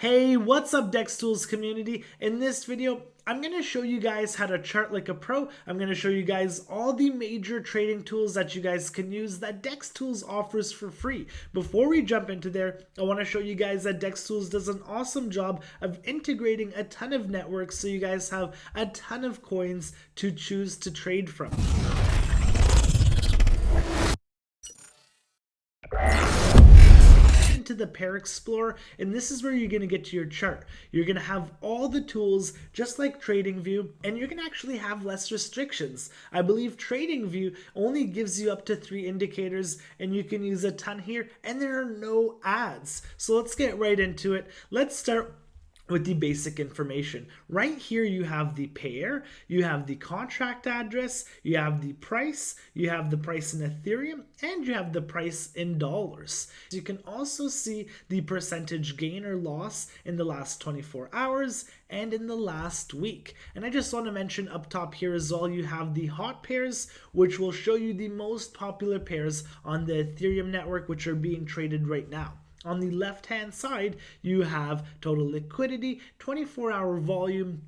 Hey, what's up DEXTools community? In this video, I'm going to show you guys how to chart like a pro. I'm going to show you guys all the major trading tools that you guys can use that DEXTools offers for free. Before we jump into there, I want to show you guys that DEXTools does an awesome job of integrating a ton of networks so you guys have a ton of coins to choose to trade from. Into the Pair Explorer, and this is where you're going to get to your chart. You're going to have all the tools just like TradingView, and you're going to actually have less restrictions. I believe TradingView only gives you up to 3 indicators, and you can use a ton here, and there are no ads. So let's get right into it. Let's start with the basic information. Right here you have the pair, you have the contract address, you have the price in Ethereum, and you have the price in dollars. You can also see the percentage gain or loss in the last 24 hours and in the last week. And I just want to mention up top here as well, you have the hot pairs, which will show you the most popular pairs on the Ethereum network, which are being traded right now. On the left-hand side, you have total liquidity, 24-hour volume,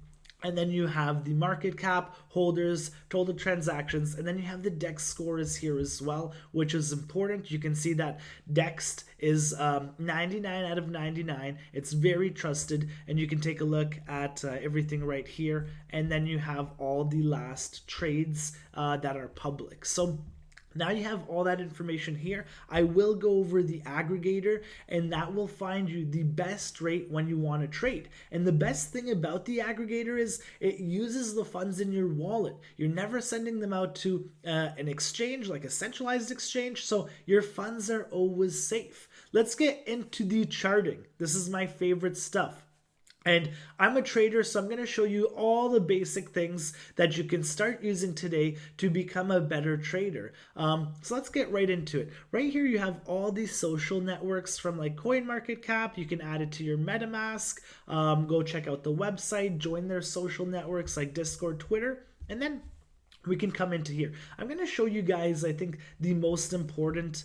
and then you have the market cap, holders, total transactions, and then you have the DEXT scores here as well, which is important. You can see that DEXT is 99 out of 99. It's very trusted, and you can take a look at everything right here, and then you have all the last trades that are public. So now you have all that information here. I will go over the aggregator, and that will find you the best rate when you want to trade. And the best thing about the aggregator is it uses the funds in your wallet. You're never sending them out to an exchange, like a centralized exchange, so your funds are always safe. Let's get into the charting. This is my favorite stuff. And I'm a trader, so I'm going to show you all the basic things that you can start using today to become a better trader. So let's get right into it. Right here, you have all these social networks from like CoinMarketCap. You can add it to your MetaMask. Go check out the website, join their social networks like Discord, Twitter, and then we can come into here. I'm going to show you guys, I think, the most important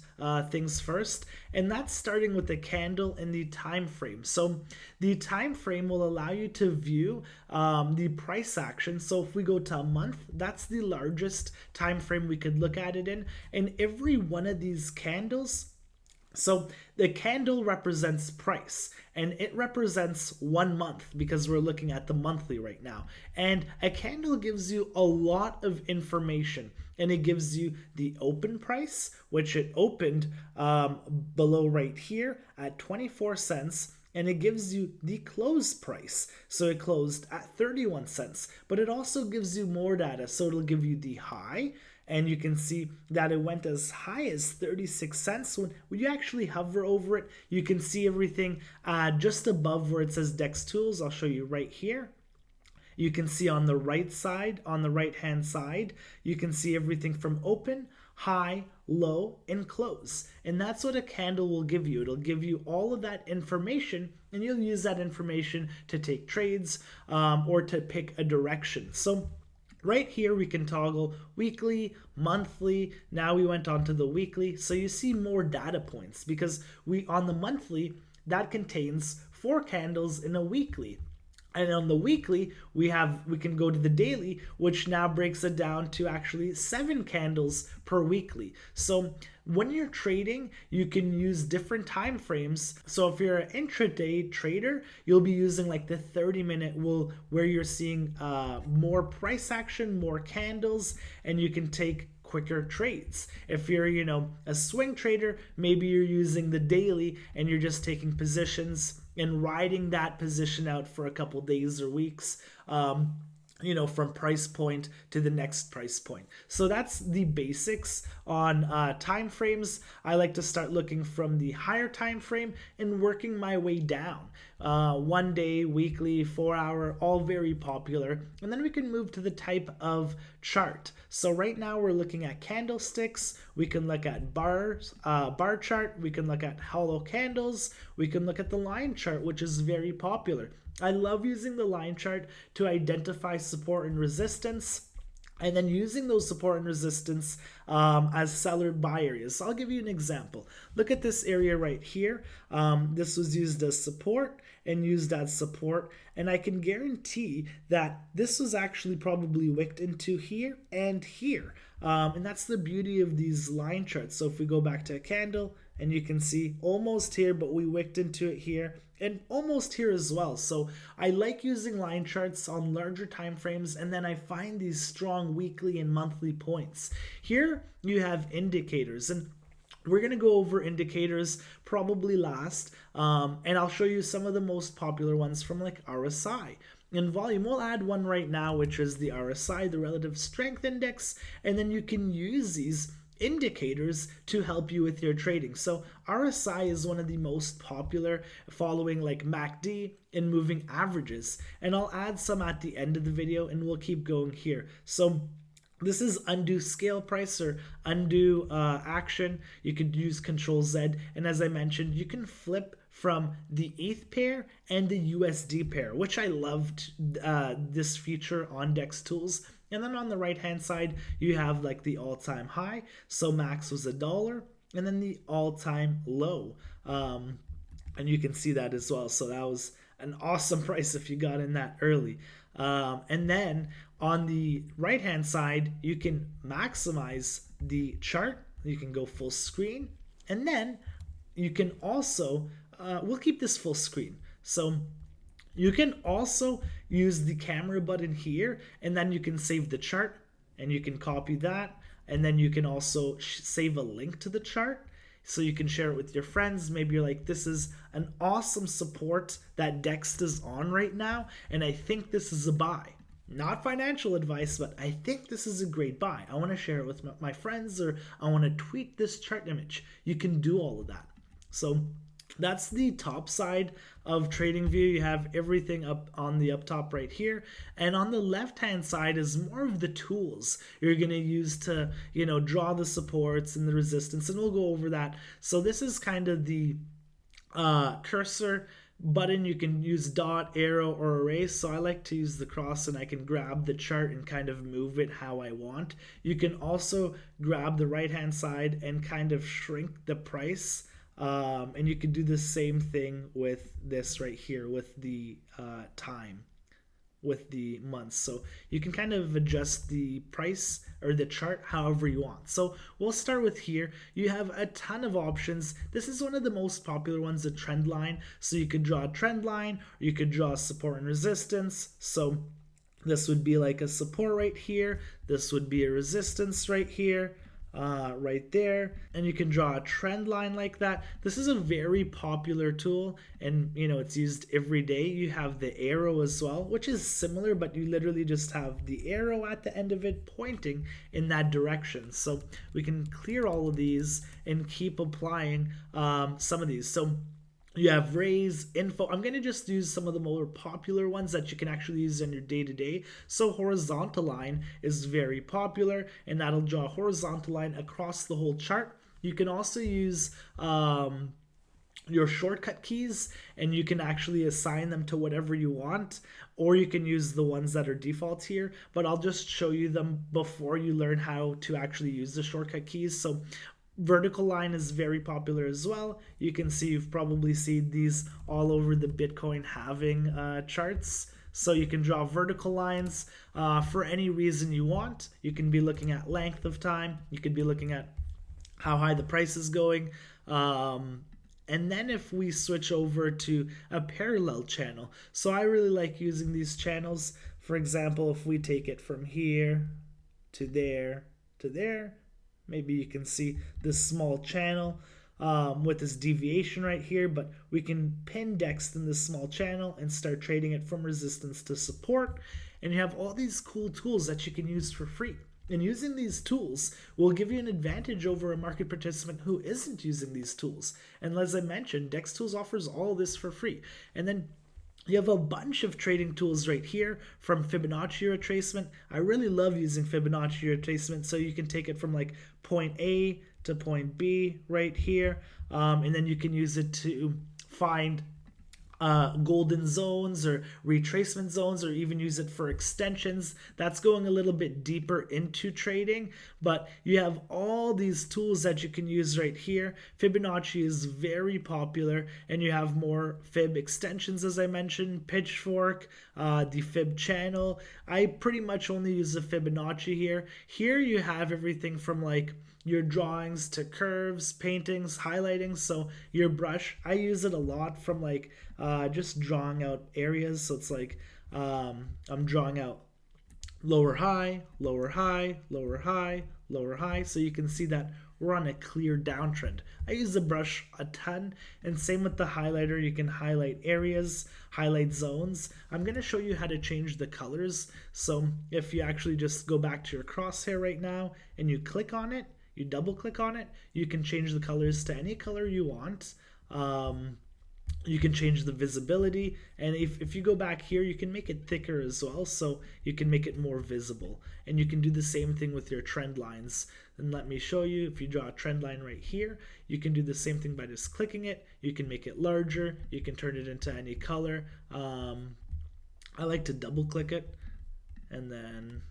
things first, and that's starting with the candle and the time frame. So the time frame will allow you to view the price action. So if we go to a month, that's the largest time frame we could look at it in, and every one of these candles, so the candle represents price, and it represents 1 month because we're looking at the monthly right now. And a candle gives you a lot of information, and it gives you the open price, which it opened below right here at 24 cents. And it gives you the close price. So it closed at 31 cents, but it also gives you more data. So it'll give you the high, and you can see that it went as high as 36 cents. When you actually hover over it, you can see everything just above where it says DEXTools. I'll show you right here. You can see on the right side, on the right-hand side, you can see everything from open, high, low, and close. And that's what a candle will give you. It'll give you all of that information, and you'll use that information to take trades or to pick a direction. So right here, we can toggle weekly, monthly. Now we went on to the weekly. So you see more data points because on the monthly, that contains 4 candles in a weekly. And on the weekly, we can go to the daily, which now breaks it down to actually 7 candles per weekly. So when you're trading, you can use different time frames. So if you're an intraday trader, you'll be using like the 30-minute where you're seeing more price action, more candles, and you can take quicker trades. If you're, a swing trader, maybe you're using the daily and you're just taking positions and riding that position out for a couple days or weeks. From price point to the next price point. So that's the basics on time frames. I like to start looking from the higher time frame and working my way down. 1 day, weekly, 4 hour, all very popular. And then we can move to the type of chart. So right now we're looking at candlesticks. We can look at bar chart. We can look at hollow candles. We can look at the line chart, which is very popular. I love using the line chart to identify support and resistance. and then using those support and resistance as seller buy areas. So I'll give you an example. Look at this area right here. This was used as support and used as support, and I can guarantee that this was actually probably wicked into here and here. And that's the beauty of these line charts. So if we go back to a candle, and you can see almost here, but we wicked into it here and almost here as well. So I like using line charts on larger time frames, and then I find these strong weekly and monthly points. Here you have indicators, and we're going to go over indicators probably last, and I'll show you some of the most popular ones from like RSI. In volume, we'll add one right now, which is the RSI, the Relative Strength Index, and then you can use these indicators to help you with your trading. So RSI is one of the most popular, following like MACD and moving averages, and I'll add some at the end of the video, and we'll keep going here. So this is undo scale price or undo action. You could use Control Z, and as I mentioned, you can flip from the ETH pair and the USD pair, which I loved this feature on DEXTools. And then on the right hand side, you have like the all-time high. So max was $1, and then the all-time low. And you can see that as well. So that was an awesome price if you got in that early. And then on the right hand side, you can maximize the chart. You can go full screen, and then you can also, we'll keep this full screen. So you can also use the camera button here, and then you can save the chart, and you can copy that, and then you can also save a link to the chart so you can share it with your friends. Maybe you're like, this is an awesome support that DEXT is on right now, and I think this is a buy. Not financial advice, but I think this is a great buy. I want to share it with my friends, or I want to tweet this chart image. You can do all of that. So that's the top side of TradingView. You have everything up on the up top right here, and on the left hand side is more of the tools you're going to use to, you know, draw the supports and the resistance, and we'll go over that. So this is kind of the cursor button. You can use dot, arrow, or erase. So I like to use the cross, and I can grab the chart and kind of move it how I want. You can also grab the right hand side and kind of shrink the price. And you can do the same thing with this right here with the time, with the months. So you can kind of adjust the price or the chart however you want. So we'll start with here. You have a ton of options. This is one of the most popular ones, the trend line. So you could draw a trend line, or you could draw support and resistance. So this would be like a support right here. This would be a resistance right here. Right there, and you can draw a trend line like that. This is a very popular tool, and you know, it's used every day. You have the arrow as well, which is similar, but you literally just have the arrow at the end of it pointing in that direction. So we can clear all of these and keep applying some of these. So you have raise, info. I'm going to just use some of the more popular ones that you can actually use in your day-to-day. So horizontal line is very popular, and that'll draw a horizontal line across the whole chart. You can also use your shortcut keys, and you can actually assign them to whatever you want, or you can use the ones that are default here, but I'll just show you them before you learn how to actually use the shortcut keys. So vertical line is very popular as well. You can see, you've probably seen these all over the Bitcoin halving charts. So you can draw vertical lines for any reason you want. You can be looking at length of time. You could be looking at how high the price is going. And then if we switch over to a parallel channel, so I really like using these channels. For example, if we take it from here to there to there, maybe you can see this small channel with this deviation right here, but we can pin DEXT in this small channel and start trading it from resistance to support. And you have all these cool tools that you can use for free. And using these tools will give you an advantage over a market participant who isn't using these tools. And as I mentioned, DEXTools offers all this for free. And then you have a bunch of trading tools right here, from Fibonacci retracement. I really love using Fibonacci retracement, so you can take it from like point A to point B right here, and then you can use it to find golden zones or retracement zones, or even use it for extensions. That's going a little bit deeper into trading, but you have all these tools that you can use right here. Fibonacci is very popular, and you have more fib extensions, as I mentioned, pitchfork, the fib channel. I pretty much only use the Fibonacci here. Here you have everything from like your drawings to curves, paintings, highlighting. So your brush, I use it a lot from like just drawing out areas. So it's like I'm drawing out lower high, lower high, lower high, lower high. So you can see that we're on a clear downtrend. I use the brush a ton, and same with the highlighter. You can highlight areas, highlight zones. I'm going to show you how to change the colors. So if you actually just go back to your crosshair right now and you click on it, you double click on it, you can change the colors to any color you want. You can change the visibility, and if you go back here, you can make it thicker as well, so you can make it more visible. And you can do the same thing with your trend lines. And let me show you. If you draw a trend line right here, you can do the same thing by just clicking it. You can make it larger, you can turn it into any color. I like to double click it, and then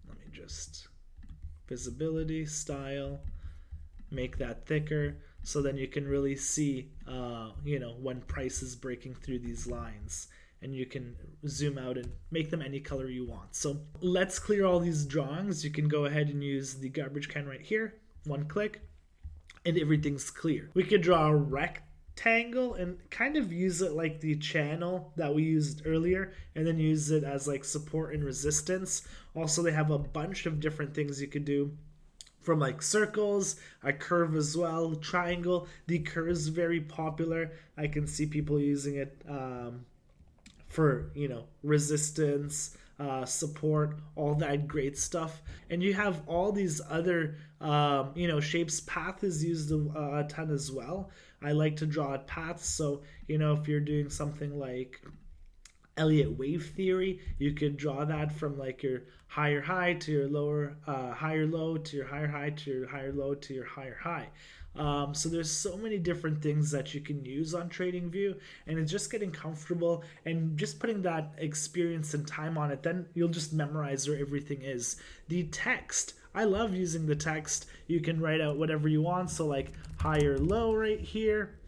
let me just visibility, style, make that thicker, so then you can really see when price is breaking through these lines, and you can zoom out and make them any color you want. So let's clear all these drawings. You can go ahead and use the garbage can right here, one click, and everything's clear. We could draw a rectangle and kind of use it like the channel that we used earlier, and then use it as like support and resistance. Also, they have a bunch of different things you could do, from like circles, a curve as well, triangle. The curve is very popular. I can see people using it for resistance, support, all that great stuff. And you have all these other shapes. Path is used a ton as well. I like to draw paths. So if you're doing something like Elliott wave theory, you could draw that from like your higher high to your lower higher low to your higher high to your higher low to your higher high. So there's so many different things that you can use on TradingView, and it's just getting comfortable and just putting that experience and time on it. Then you'll just memorize where everything is. The text, I love using the text. You can write out whatever you want. So like higher low right here.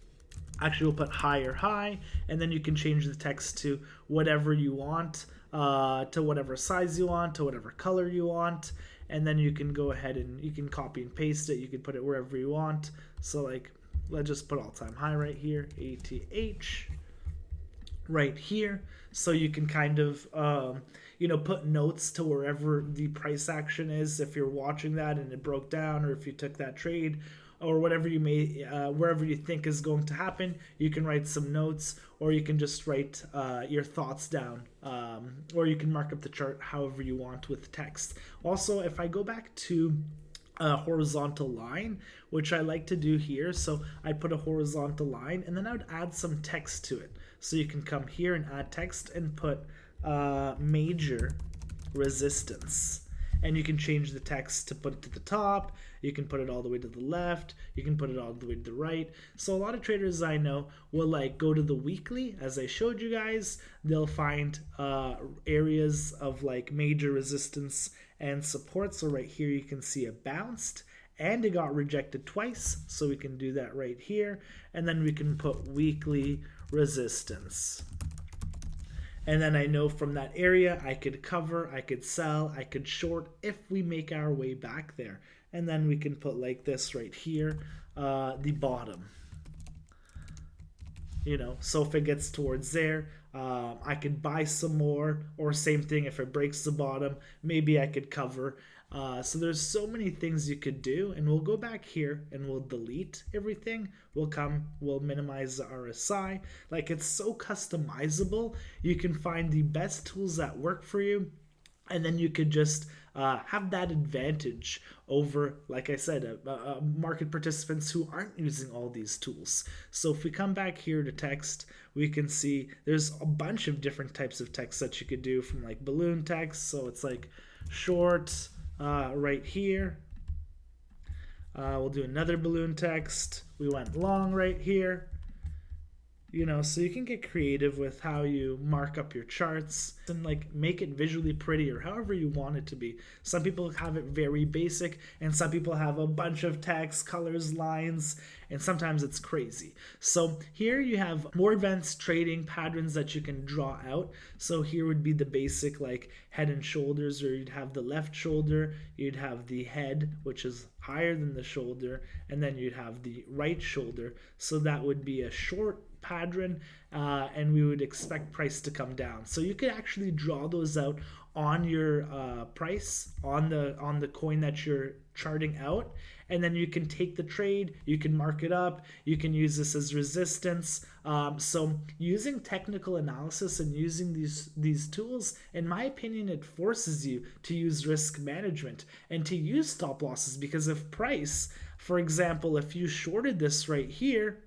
Actually, we'll put higher high, and then you can change the text to whatever you want, to whatever size you want, to whatever color you want, and then you can go ahead and you can copy and paste it. You can put it wherever you want. So like, let's just put all-time high right here, ATH, right here. So you can kind of put notes to wherever the price action is, if you're watching that and it broke down, or if you took that trade, or whatever you may, wherever you think is going to happen. You can write some notes, or you can just write your thoughts down, or you can mark up the chart however you want with text. Also, if I go back to a horizontal line, which I like to do here, so I put a horizontal line, and then I would add some text to it. So you can come here and add text and put major resistance. And you can change the text to put it to the top. You can put it all the way to the left. You can put it all the way to the right. So a lot of traders I know will like go to the weekly, as I showed you guys. They'll find areas of like major resistance and support. So right here you can see it bounced and it got rejected twice. So we can do that right here. And then we can put weekly resistance. And then I know from that area I could cover, I could sell, I could short if we make our way back there. And then we can put like this right here, the bottom. So if it gets towards there, I could buy some more, or same thing, if it breaks the bottom, maybe I could cover. So there's so many things you could do, and we'll go back here and we'll delete everything. We'll minimize the RSI. Like, it's so customizable. You can find the best tools that work for you, and then you could just have that advantage over, like I said, market participants who aren't using all these tools. So if we come back here to text, we can see there's a bunch of different types of text that you could do, from like balloon text. So it's like short right here. We'll do another balloon text. We went long right here. So you can get creative with how you mark up your charts and like make it visually pretty or however you want it to be. Some people have it very basic, and some people have a bunch of text, colors, lines, and sometimes it's crazy. So here you have more advanced trading patterns that you can draw out. So here would be the basic like head and shoulders, or you'd have the left shoulder, you'd have the head, which is higher than the shoulder, and then you'd have the right shoulder. So that would be a short pattern, and we would expect price to come down. So you could actually draw those out on your price on the coin that you're charting out, and then you can take the trade, you can mark it up, you can use this as resistance. So using technical analysis and using these tools, in my opinion, it forces you to use risk management and to use stop losses, because if price, for example, if you shorted this right here,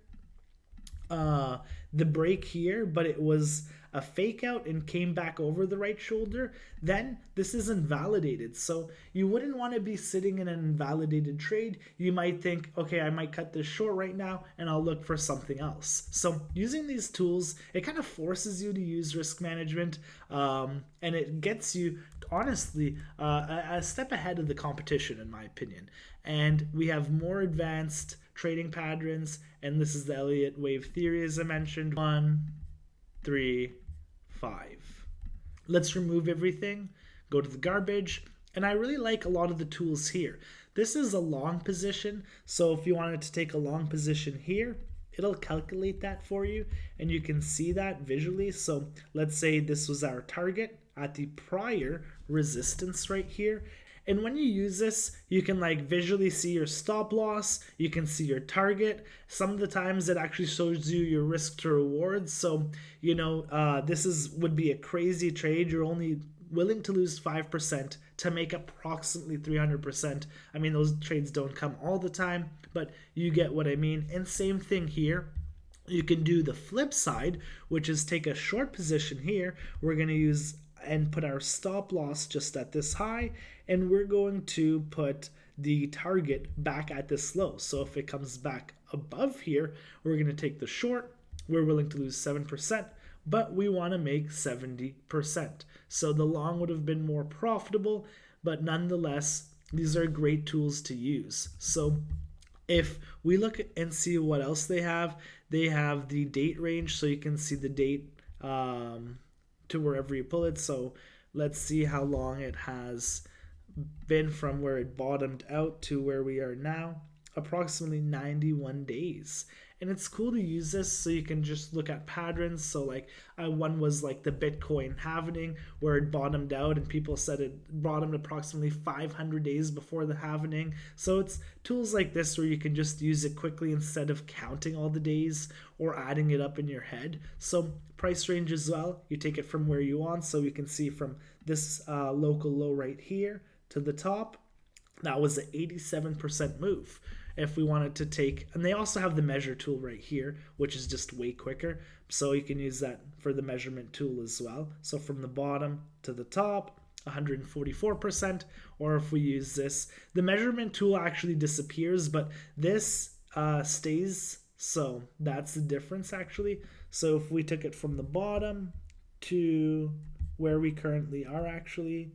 the break here, but it was a fake out and came back over the right shoulder, then this is invalidated. So you wouldn't want to be sitting in an invalidated trade. You might think, okay, I might cut this short right now and I'll look for something else. So using these tools, it kind of forces you to use risk management, and it gets you honestly a step ahead of the competition, in my opinion. And we have more advanced trading patterns, and this is the Elliott wave theory, as I mentioned. 1, 3, 5. Let's remove everything, go to the garbage, and I really like a lot of the tools here. This is a long position, so if you wanted to take a long position here, it'll calculate that for you, and you can see that visually. So let's say this was our target at the prior resistance right here. And when you use this, you can like visually see your stop loss, you can see your target. Some of the times it actually shows you your risk to reward. So, this would be a crazy trade. You're only willing to lose 5% to make approximately 300%. I mean, those trades don't come all the time, but you get what I mean. And same thing here. You can do the flip side, which is take a short position here. We're going to use and put our stop loss just at this high, and we're going to put the target back at this low. So if it comes back above here, we're going to take the short. We're willing to lose 7%, but we want to make 70%. So the long would have been more profitable, but nonetheless, these are great tools to use. So if we look and see what else they have the date range, so you can see the date to wherever you pull it. So let's see how long it has been from where it bottomed out to where we are now. Approximately 91 days. And it's cool to use this so you can just look at patterns. So like one was like the Bitcoin halvening, where it bottomed out and people said it bottomed approximately 500 days before the halvening. So it's tools like this where you can just use it quickly instead of counting all the days or adding it up in your head. So price range as well, you take it from where you want. So you can see from this local low right here to the top, that was an 87% move. If we wanted to take, and they also have the measure tool right here, which is just way quicker. So you can use that for the measurement tool as well. So from the bottom to the top, 144%, or if we use this, the measurement tool actually disappears, but this stays. So that's the difference actually. So if we took it from the bottom to where we currently are, actually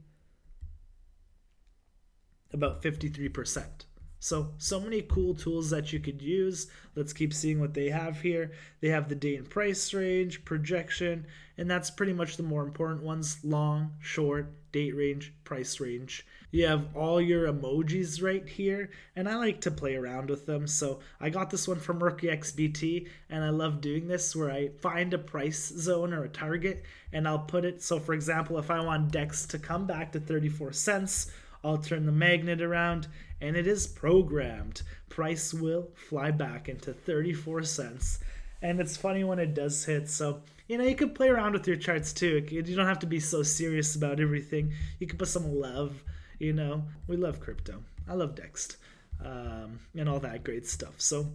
about 53%. So many cool tools that you could use. Let's keep seeing what they have here. They have the date and price range, projection, and that's pretty much the more important ones: long, short, date range, price range. You have all your emojis right here, and I like to play around with them. So I got this one from RookieXBT, and I love doing this where I find a price zone or a target, and I'll put it. So for example, if I want DEXT to come back to 34 cents, I'll turn the magnet around, and it is programmed. Price will fly back into 34 cents. And it's funny when it does hit. So, you can play around with your charts too. You don't have to be so serious about everything. You can put some love, We love crypto. I love DEXT, and all that great stuff. So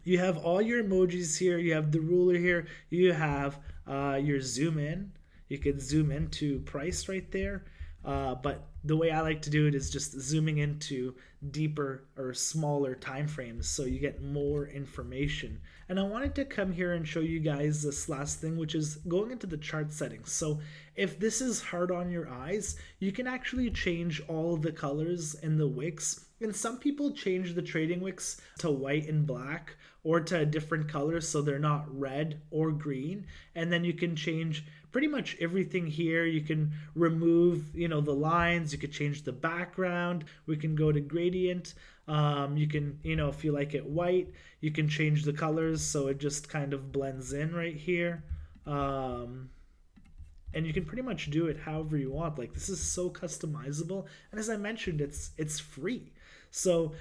you have all your emojis here. You have the ruler here. You have your zoom in. You can zoom into price right there. But the way I like to do it is just zooming into deeper or smaller time frames so you get more information. And I wanted to come here and show you guys this last thing, which is going into the chart settings. So if this is hard on your eyes, you can actually change all of the colors in the wicks. And some people change the trading wicks to white and black or to a different color so they're not red or green. And then you can change pretty much everything here. You can remove, the lines. You could change the background. We can go to gradient. You can, if you like it white, you can change the colors so it just kind of blends in right here. And you can pretty much do it however you want. Like, this is so customizable, and as I mentioned, it's free. So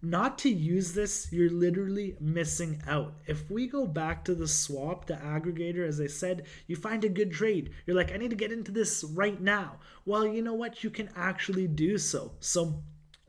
not to use this, you're literally missing out. If we go back to the swap, the aggregator, as I said, you find a good trade. You're like, I need to get into this right now. Well, you know what? You can actually do so. So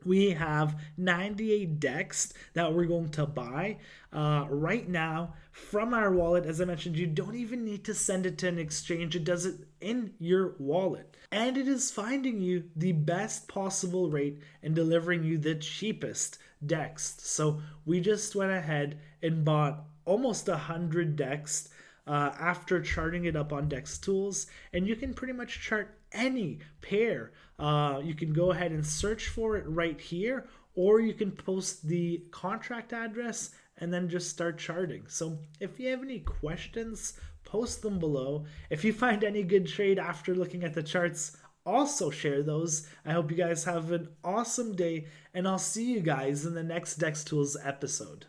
we have 98 DEXT that we're going to buy right now from our wallet. As I mentioned, you don't even need to send it to an exchange. It does it in your wallet. And it is finding you the best possible rate and delivering you the cheapest DEXT. So we just went ahead and bought almost 100 DEXT after charting it up on DEXTools, and you can pretty much chart any pair. You can go ahead and search for it right here, or you can post the contract address and then just start charting. So if you have any questions, post them below. If you find any good trade after looking at the charts, also share those. I hope you guys have an awesome day, and I'll see you guys in the next DEXTools episode.